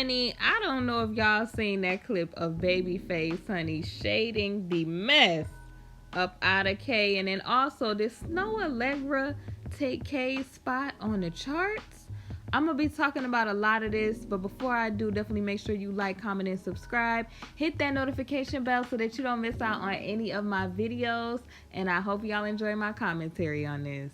Honey, I don't know if y'all seen that clip of Babyface, honey, shading the mess up out of K. And then also, did Snow Allegra take K's spot on the charts? I'm going to be talking about a lot of this, but before I do, definitely make sure you like, comment, and subscribe. Hit that notification bell so that you don't miss out on any of my videos. And I hope y'all enjoy my commentary on this.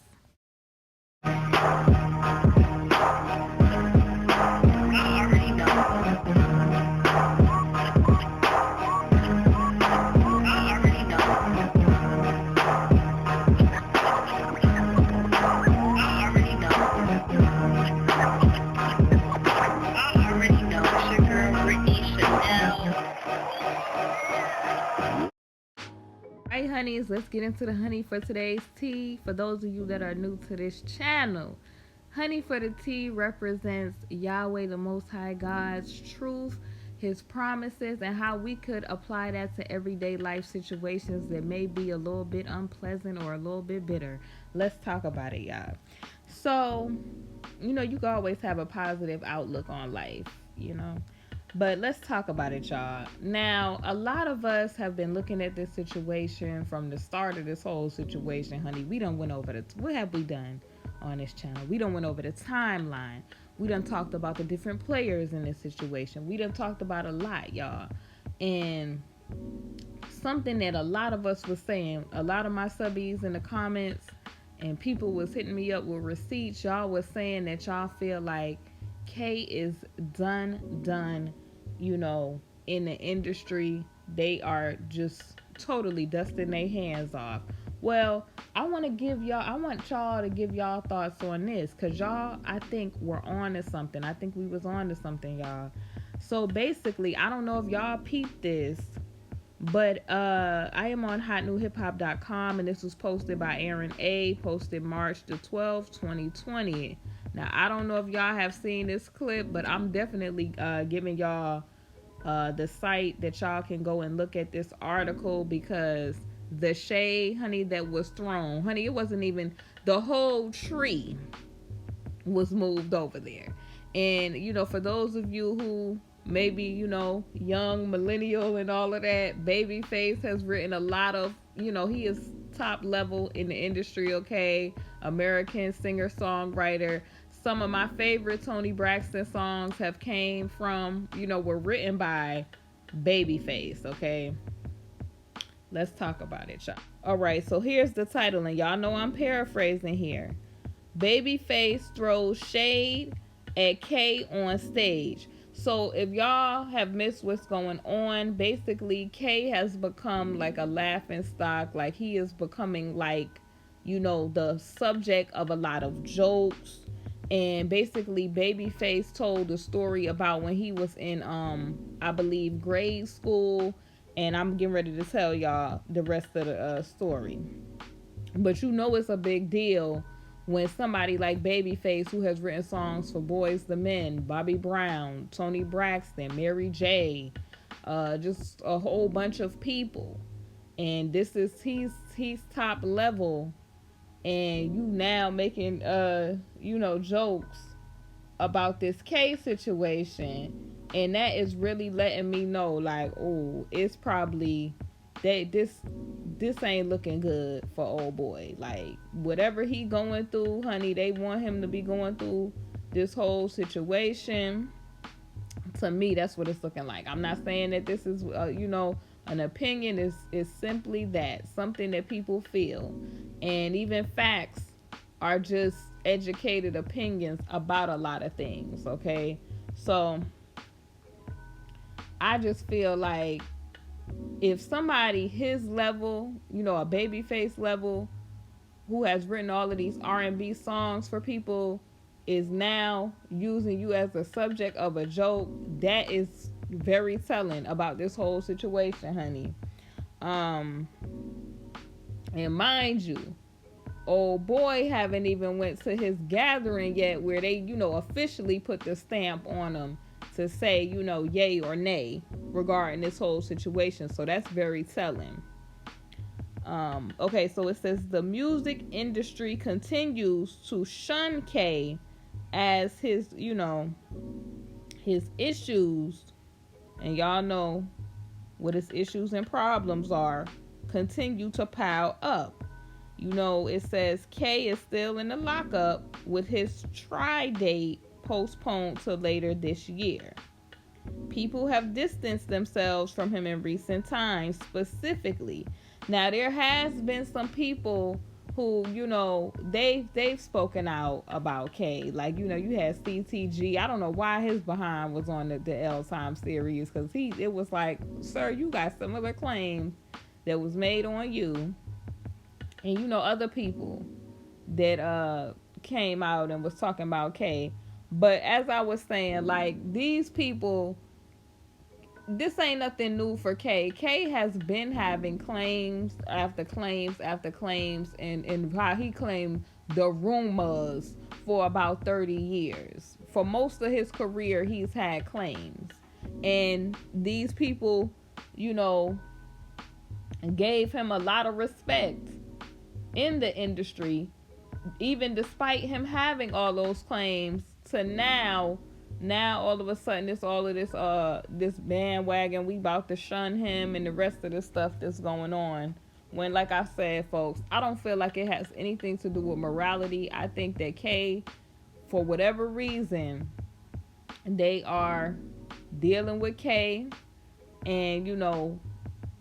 Alright, honeys, let's get into the honey for today's tea. For those of you that are new to this channel, honey for the tea represents Yahweh, the Most High God's truth, His promises, and how we could apply that to everyday life situations that may be a little bit unpleasant or a little bit bitter. Let's talk about it, y'all. So, you can always have a positive outlook on life, But let's talk about it, y'all. Now, a lot of us have been looking at this situation from the start of this whole situation, honey. We done went over what have we done on this channel? We done went over the timeline. We done talked about the different players in this situation. We done talked about a lot, y'all. And something that a lot of us was saying, a lot of my subbies in the comments and people was hitting me up with receipts. Y'all was saying that y'all feel like K is done, in the industry. They are just totally dusting their hands off. Well, I want y'all to give y'all thoughts on this, because y'all, I think we're on to something. I think we was on to something, y'all. So basically, I don't know if y'all peeped this, but I am on hotnewhiphop.com, and this was posted by Aaron A, posted March the 12th, 2020. Now, I don't know if y'all have seen this clip, but I'm definitely giving y'all the site that y'all can go and look at this article, because the shade, honey, that was thrown, honey, it wasn't even, the whole tree was moved over there. And, for those of you who maybe, young millennial and all of that, Babyface has written a lot of, he is top level in the industry, okay? American singer-songwriter. Some of my favorite Toni Braxton songs have came from, were written by Babyface, okay? Let's talk about it, y'all. All right, so here's the title, and y'all know I'm paraphrasing here. Babyface throws shade at K on stage. So if y'all have missed what's going on, basically K has become like a laughing stock. Like, he is becoming like, the subject of a lot of jokes. And basically Babyface told a story about when he was in, I believe, grade school. And I'm getting ready to tell y'all the rest of the story. But it's a big deal when somebody like Babyface, who has written songs for Boyz II Men, Bobby Brown, Toni Braxton, Mary J., just a whole bunch of people, and he's top level, and you now making jokes about this K situation, and that is really letting me know, like, oh, it's probably that this ain't looking good for old boy. Like, whatever he going through, honey, they want him to be going through this whole situation. To me, that's what it's looking like. I'm not saying that this is an opinion. Is simply that, something that people feel, and even facts are just educated opinions about a lot of things, okay? So I just feel like if somebody his level, a Babyface level, who has written all of these R&B songs for people, is now using you as a subject of a joke, that is very telling about this whole situation, honey. And mind you, old boy haven't even went to his gathering yet, where they, officially put the stamp on him to say, yay or nay regarding this whole situation. So that's very telling. Okay, so it says the music industry continues to shun K as his his issues, and y'all know what his issues and problems are, continue to pile up. You know, it says K is still in the lockup with his try date postponed to later this year. People have distanced themselves from him in recent times, specifically. Now, there has been some people who, you know, they've spoken out about K. Like, you know, you had CTG. I don't know why his behind was on the L Time series, because it was like, sir, you got similar claims that was made on you. And, you know, other people that came out and was talking about K. But as I was saying, like, these people, this ain't nothing new for K. K has been having claims after claims after claims, and how he claimed the rumors for about 30 years. For most of his career, he's had claims. And these people, you know, gave him a lot of respect in the industry, even despite him having all those claims, to now all of a sudden it's all of this bandwagon, we about to shun him and the rest of the stuff that's going on. When, like I said, folks, I don't feel like it has anything to do with morality. I think that K, for whatever reason, they are dealing with K, and, you know,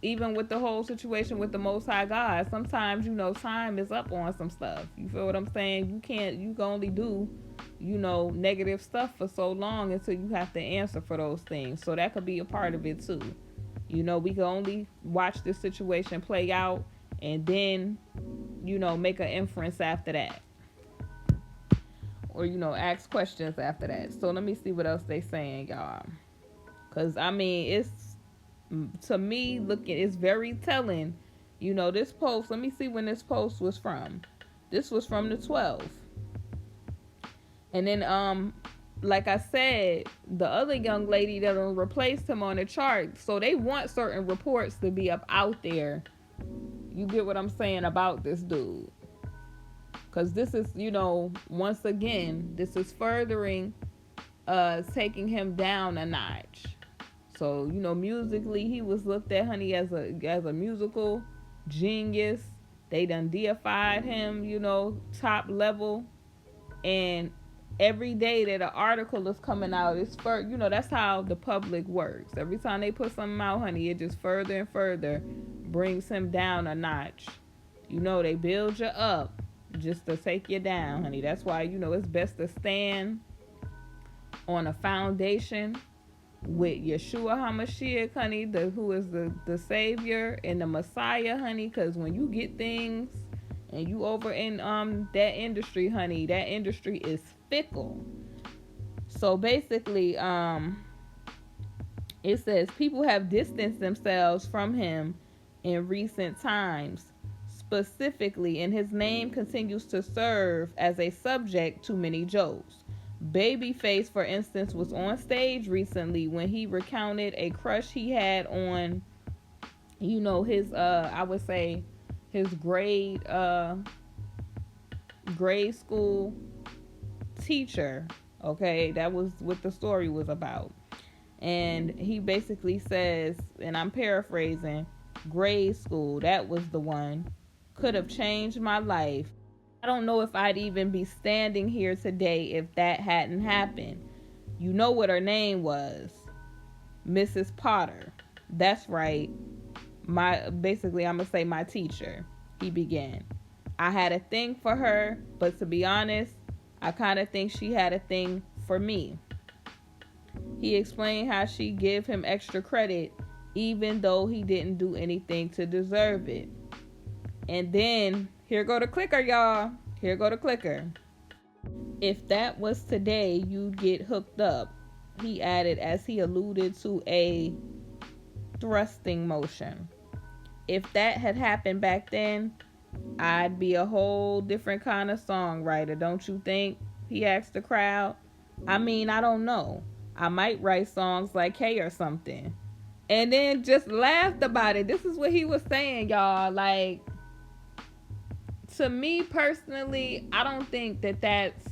even with the whole situation with the Most High God, sometimes, you know, time is up on some stuff. You feel what I'm saying? You can only do, you know, negative stuff for so long until you have to answer for those things. So that could be a part of it too. You know, we can only watch this situation play out and then, you know, make an inference after that. Or, you know, ask questions after that. So let me see what else they saying, y'all. Because, I mean, it's, to me, it's very telling. You know, this post, let me see when this post was from. This was from the 12th. And then, like I said, the other young lady that replaced him on the chart, so they want certain reports to be up out there. You get what I'm saying about this dude? Because this is, you know, once again, this is furthering taking him down a notch. So, you know, musically, he was looked at, honey, as a musical genius. They done deified him, you know, top level. And every day that an article is coming out, it's you know, that's how the public works. Every time they put something out, honey, it just further and further brings him down a notch. You know, they build you up just to take you down, honey. That's why, you know, it's best to stand on a foundation with Yeshua HaMashiach, honey, who is the Savior and the Messiah, honey, because when you get things and you over in that industry, honey, that industry is fickle. So basically, it says people have distanced themselves from him in recent times, specifically, and his name continues to serve as a subject to many jokes. Babyface, for instance, was on stage recently when he recounted a crush he had on, you know, his I would say his grade school teacher. Okay, that was what the story was about. And he basically says, and I'm paraphrasing, grade school, that was the one, could have changed my life. I don't know if I'd even be standing here today if that hadn't happened. You know what her name was? Mrs. Potter. That's right. Basically, I'm going to say my teacher. He began. I had a thing for her, but to be honest, I kind of think she had a thing for me. He explained how she gave him extra credit even though he didn't do anything to deserve it. And then, here go the clicker, y'all. Here go the clicker. If that was today, you'd get hooked up, he added as he alluded to a thrusting motion. If that had happened back then, I'd be a whole different kind of songwriter, don't you think? He asked the crowd. I mean, I don't know. I might write songs like K or something. And then just laughed about it. This is what he was saying, y'all. Like, to me personally, I don't think that that's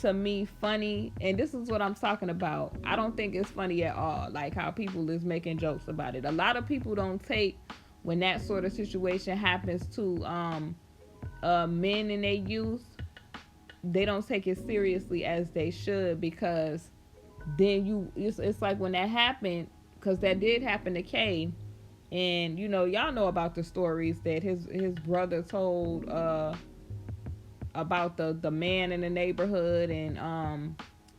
to me funny, and this is what I'm talking about. I don't think it's funny at all, like how people is making jokes about it. A lot of people don't take when that sort of situation happens to men in their youth. They don't take it seriously as they should, because then it's like when that happened, because that did happen to Kay, and y'all know about the stories that his brother told about the man in the neighborhood and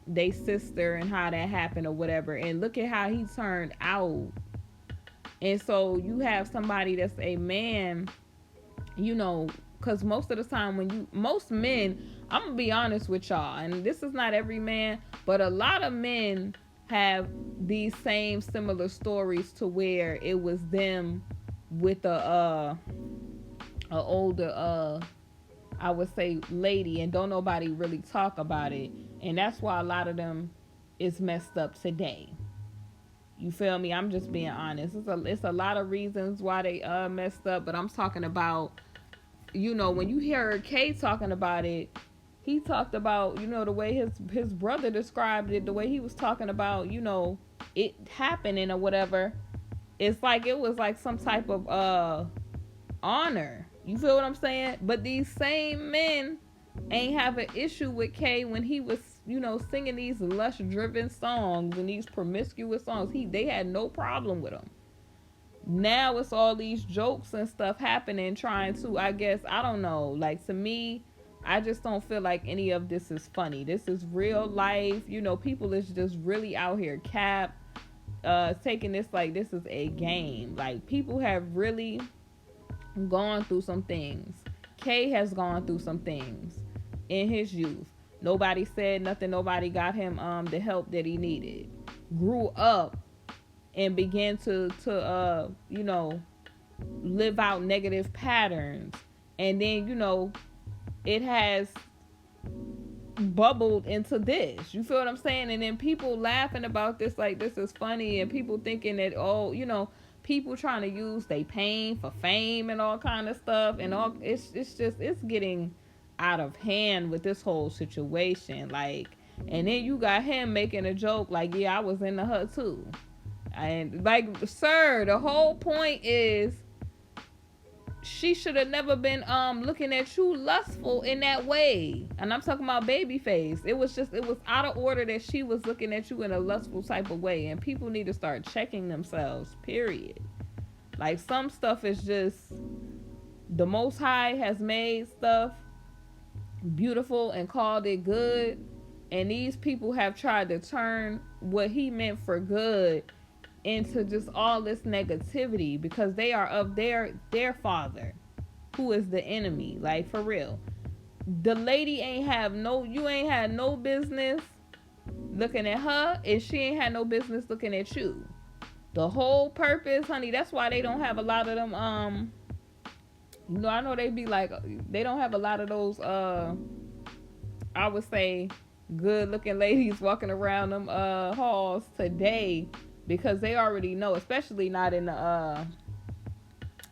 they sister and how that happened or whatever, and look at how he turned out. And so you have somebody that's a man, because most of the time most men, I'm gonna be honest with y'all, and this is not every man, but a lot of men have these same similar stories to where it was them with a older I would say lady, and don't nobody really talk about it, and that's why a lot of them is messed up today. You feel me? I'm just being honest. It's a lot of reasons why they messed up, but I'm talking about, when you hear Kay talking about it, he talked about, the way his brother described it, the way he was talking about, it happening or whatever. It's like it was like some type of honor. You feel what I'm saying? But these same men ain't have an issue with Kay when he was, singing these lust-driven songs and these promiscuous songs. They had no problem with him. Now it's all these jokes and stuff happening, trying to, I guess, I don't know. Like, to me, I just don't feel like any of this is funny. This is real life. People is just really out here taking this like this is a game. Like, people have really gone through some things. Kay has gone through some things in his youth. Nobody said nothing. Nobody got him the help that he needed. Grew up and began to live out negative patterns, and then it has bubbled into this. You feel what I'm saying? And then people laughing about this like this is funny, and people thinking that people trying to use their pain for fame and all kind of stuff, and all it's getting out of hand with this whole situation. Like, and then you got him making a joke like, yeah, I was into her too. And like, sir, the whole point is she should have never been looking at you lustful in that way. And I'm talking about Babyface. It was out of order that she was looking at you in a lustful type of way, and people need to start checking themselves, period. Like, some stuff is just, the Most High has made stuff beautiful and called it good, and these people have tried to turn what he meant for good into just all this negativity, because they are of their father, who is the enemy. Like, for real, the lady you ain't had no business looking at her, and she ain't had no business looking at you. The whole purpose, honey, that's why they don't have a lot of them I know they be like, they don't have a lot of those I would say good looking ladies walking around them halls today, because they already know, especially not in the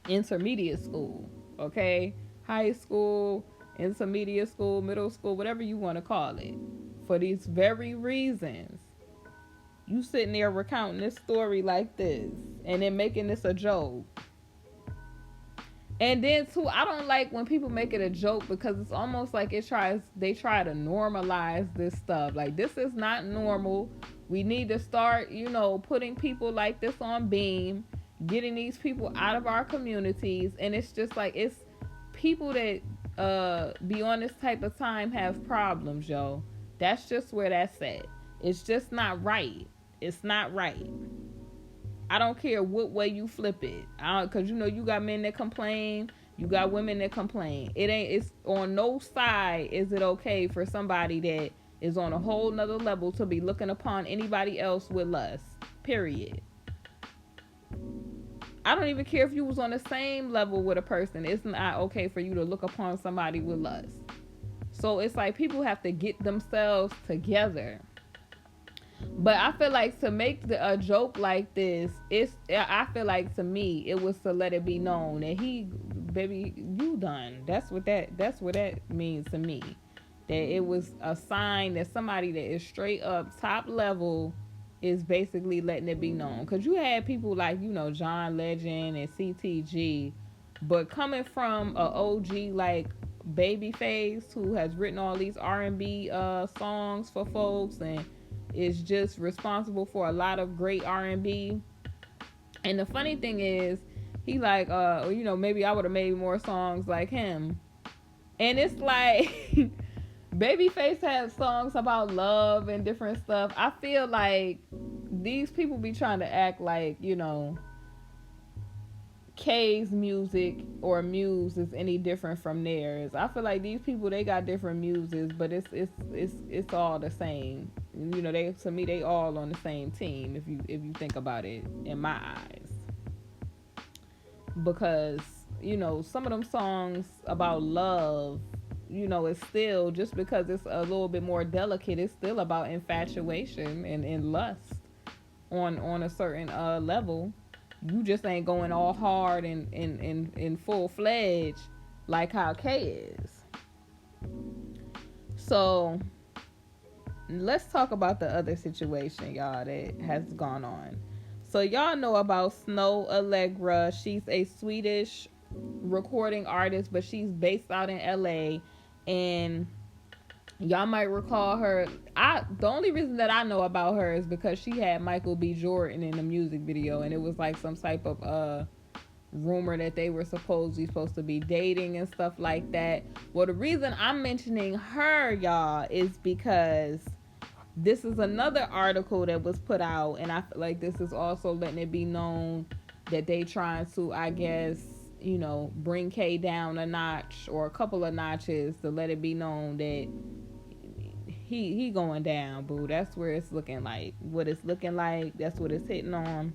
intermediate school, okay? High school, intermediate school, middle school, whatever you want to call it. For these very reasons, you sitting there recounting this story like this, and then making this a joke. And then too, I don't like when people make it a joke, because it's almost like they try to normalize this stuff. Like, this is not normal. We need to start, putting people like this on beam, getting these people out of our communities. And it's just like, it's people that be on this type of time have problems, yo. That's just where that's at. It's just not right. It's not right. I don't care what way you flip it. Because, you got men that complain. You got women that complain. It's on no side is it okay for somebody that is on a whole nother level to be looking upon anybody else with lust. Period. I don't even care if you was on the same level with a person. It's not okay for you to look upon somebody with lust. So it's like people have to get themselves together. But I feel like to make a joke like this, I feel like, to me, it was to let it be known that baby, you done. That's what that means to me. that it was a sign that somebody that is straight up top level is basically letting it be known. Because you had people like, John Legend and CTG, but coming from a OG like Babyface, who has written all these R&B songs for folks and is just responsible for a lot of great R&B. And the funny thing is, he like, maybe I would have made more songs like him. And it's like, Babyface has songs about love and different stuff. I feel like these people be trying to act like, K's music or muse is any different from theirs. I feel like these people, they got different muses, but it's all the same. To me they all on the same team if you think about it, in my eyes. Because, some of them songs about love, it's still, just because it's a little bit more delicate, it's still about infatuation and lust on a certain level. You just ain't going all hard and full fledged like how K is. So let's talk about the other situation, y'all, that has gone on. So y'all know about Snow Allegra. She's a Swedish recording artist, but she's based out in LA. And y'all might recall her. The only reason that I know about her is because she had Michael B. Jordan in the music video, and it was like some type of rumor that they were supposed to be dating and stuff like that. Well, the reason I'm mentioning her, y'all, is because this is another article that was put out, and I feel like this is also letting it be known that they trying to, I guess, bring K down a notch or a couple of notches to let it be known that he going down, boo. That's where it's looking like. What it's looking like, that's what it's hitting on.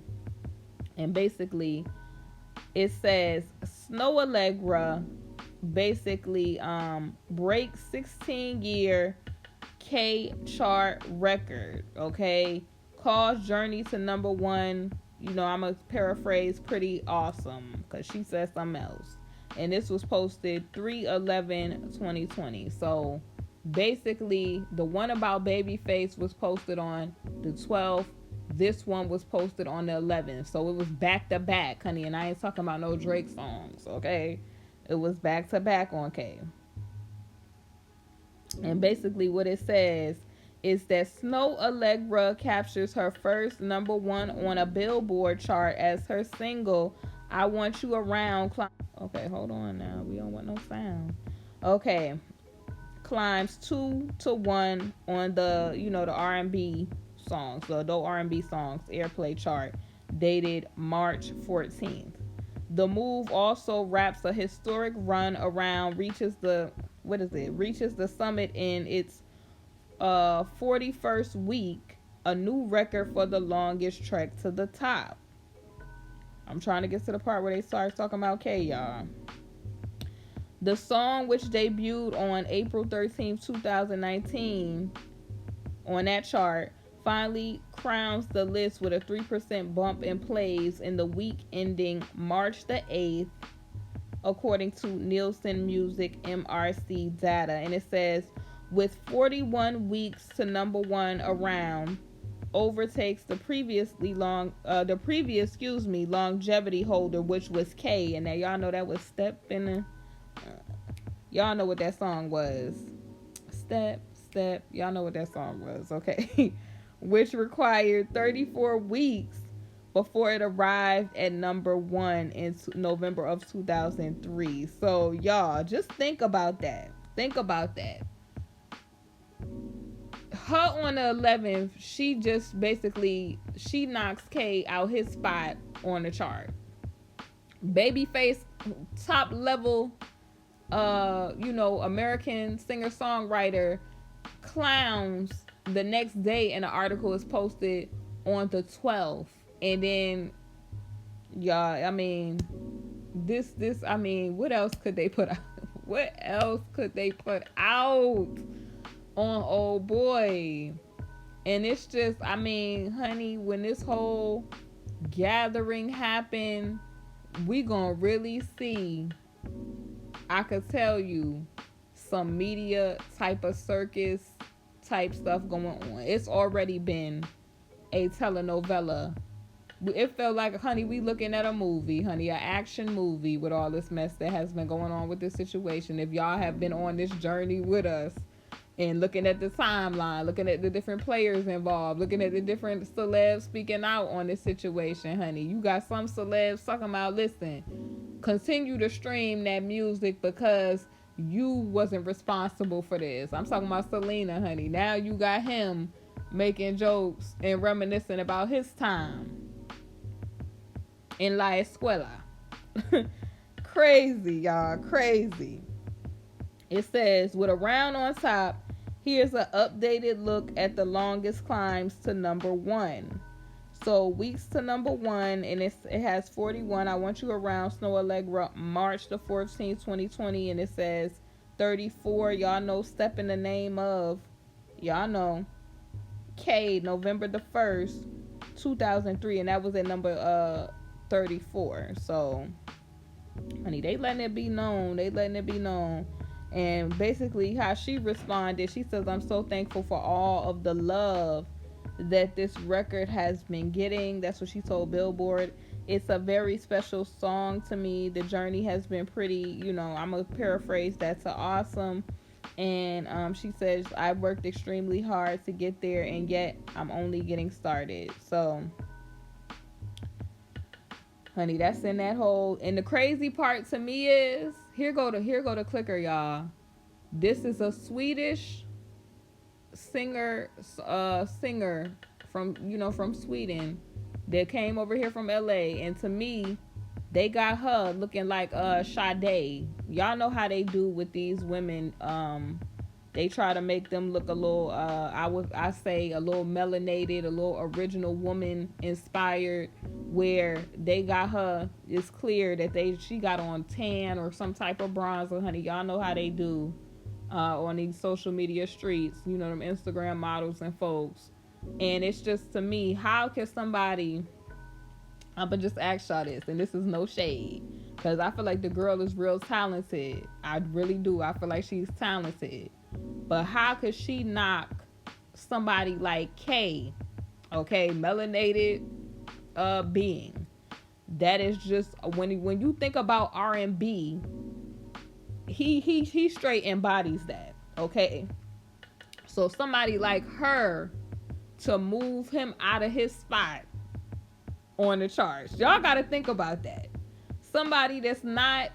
And basically, it says Snow Allegra basically breaks 16-year K chart record, okay? Calls journey to number one. I'm going to paraphrase, pretty awesome, because she said something else. And this was posted 3/11/2020. So basically, the one about Babyface was posted on the 12th. This one was posted on the 11th. So it was back to back, honey. And I ain't talking about no Drake songs, okay? It was back to back on K. And basically what it says is that Snow Allegra captures her first number one on a Billboard chart as her single, I Want You Around. Okay, hold on now. We don't want no sound. Okay. Climbs 2 to 1 on the, the R&B songs, the adult R&B songs airplay chart, dated March 14th. The move also wraps a historic run around, reaches the summit in its 41st week, a new record for the longest trek to the top. I'm trying to get to the part where they start talking about K, y'all. The song, which debuted on April 13th, 2019 on that chart, finally crowns the list with a 3% bump in plays in the week ending March the 8th, according to Nielsen Music MRC data. And it says, with 41 weeks to number one around, overtakes the previous longevity holder, which was K. And now y'all know that was Step in the... y'all know what that song was. Step. Y'all know what that song was, okay? Which required 34 weeks before it arrived at number one in November of 2003. So, y'all, just think about that. Her on the 11th, she just basically, she knocks K out his spot on the chart. Babyface, top level, American singer-songwriter, clowns the next day, and the article is posted on the 12th. And then, y'all, I mean, what else could they put out? What else could they put out on old boy? And it's just, I mean, honey, when this whole gathering happened, we gonna really see, I could tell you, some media type of circus type stuff going on. It's already been a telenovela. It felt like, honey, we looking at a movie, honey, an action movie with all this mess that has been going on with this situation. If y'all have been on this journey with us and looking at the timeline, looking at the different players involved, looking at the different celebs speaking out on this situation, honey, you got some celebs talking about, listen, continue to stream that music because you wasn't responsible for this. I'm talking about Selena, honey. Now you got him making jokes and reminiscing about his time in La Escuela. Crazy, y'all. Crazy. It says, with a round on top, here's an updated look at the longest climbs to number 1. So weeks to number 1, and it has 41. I Want You Around, Snow Allegra, March the 14th, 2020. And it says 34. Y'all know Step in the Name of. Y'all know. K, November the 1st, 2003. And that was at number 34. So, honey, they letting it be known. And basically how she responded, she says, I'm so thankful for all of the love that this record has been getting. That's what she told Billboard. It's a very special song to me. The journey has been pretty, I'm going to paraphrase that, to awesome. And she says, I worked extremely hard to get there, and yet I'm only getting started. So, honey, that's in that hole. And the crazy part to me is, here go the clicker, y'all. This is a Swedish singer from Sweden that came over here from LA, and to me, they got her looking like Sade. Y'all know how they do with these women. They try to make them look a little I say a little melanated, a little original woman inspired, where they got her, it's clear that she got on tan or some type of bronzer, honey. Y'all know how they do on these social media streets, them Instagram models and folks. And it's just, to me, how can somebody, I'm gonna just ask y'all this, and this is no shade, because I feel like the girl is real talented. I really do. I feel like she's talented. But how could she knock somebody like Kay, okay, melanated being, that is just, when you think about R&B, he straight embodies that, okay? So somebody like her, to move him out of his spot on the charts, y'all gotta think about that. Somebody that's not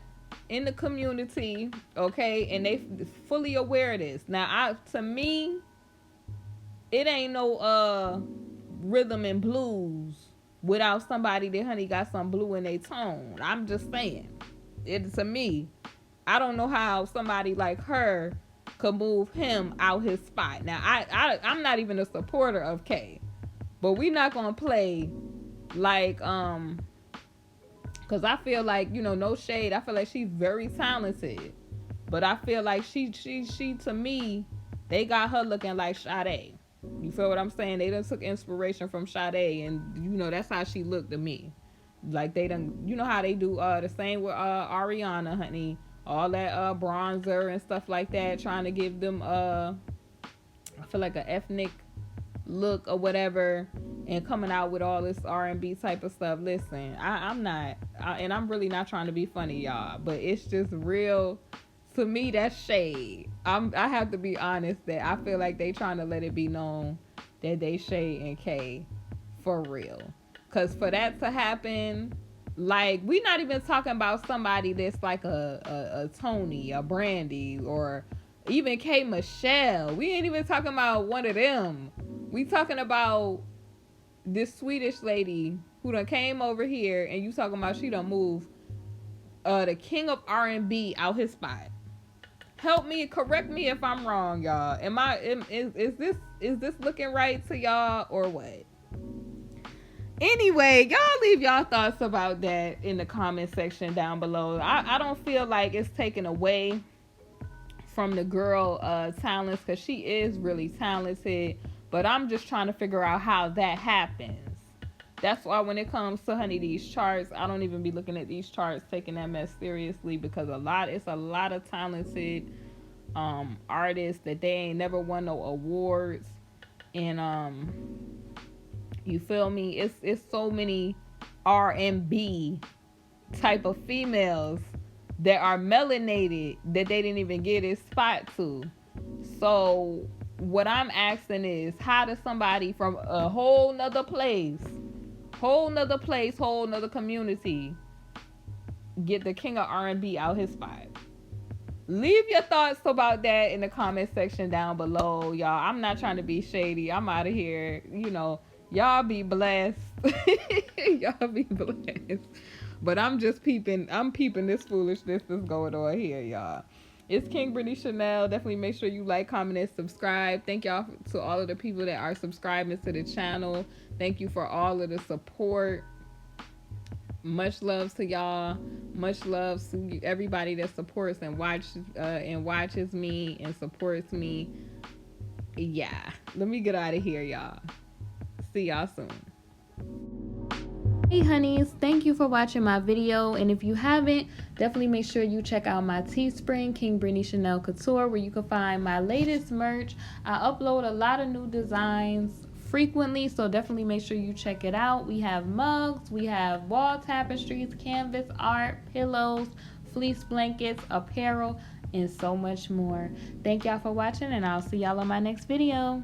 in the community, okay, and they fully aware of this. Now, to me, it ain't no rhythm and blues without somebody that, honey, got some blue in their tone. I'm just saying. To me, I don't know how somebody like her could move him out his spot. Now, I'm not even a supporter of Kay, but we not gonna play like because I feel like, no shade, I feel like she's very talented, but I feel like she to me, they got her looking like Sade. You feel what I'm saying? They done took inspiration from Sade, and that's how she looked to me. Like they done, how they do the same with Ariana, honey. All that bronzer and stuff like that, trying to give them I feel like an ethnic look or whatever, and coming out with all this R&B type of stuff. Listen, I'm not, and I'm really not trying to be funny, y'all, but it's just real. To me, that's shade. I have to be honest that I feel like they trying to let it be known that they shade and K for real. Because for that to happen, like, we not even talking about somebody that's like a Tony, a Brandy, or even K Michelle. We ain't even talking about one of them. We talking about this Swedish lady who done came over here, and you talking about she done moved the king of R&B out his spot. Help me, correct me if I'm wrong, y'all. Is this looking right to y'all or what? Anyway, y'all leave y'all thoughts about that in the comment section down below. I don't feel like it's taken away from the girl talents, because she is really talented, but I'm just trying to figure out how that happens. That's why when it comes to, honey, these charts, I don't even be looking at these charts taking that mess seriously, because it's a lot of talented artists that they ain't never won no awards. And you feel me? It's so many R&B type of females that are melanated that they didn't even get a spot to. So what I'm asking is, how does somebody from a whole nother whole nother community get the king of R&B out his spot? Leave your thoughts about that in the comment section down below, y'all. I'm not trying to be shady. I'm out of here. You know, y'all be blessed. Y'all be blessed. But I'm just peeping. I'm peeping this foolishness that's going on here, y'all. It's KingBritneyChanel. Definitely make sure you like, comment, and subscribe. Thank y'all to all of the people that are subscribing to the channel. Thank you for all of the support. Much love to y'all. Much love to everybody that supports and watches me and supports me. Yeah. Let me get out of here, y'all. See y'all soon. Hey honeys, thank you for watching my video, and if you haven't, definitely make sure you check out my Teespring, KingBritneyChanel Couture, where you can find my latest merch. I upload a lot of new designs frequently, so definitely make sure you check it out. We have mugs, we have wall tapestries, canvas art, pillows, fleece blankets, apparel, and so much more. Thank y'all for watching, and I'll see y'all on my next video.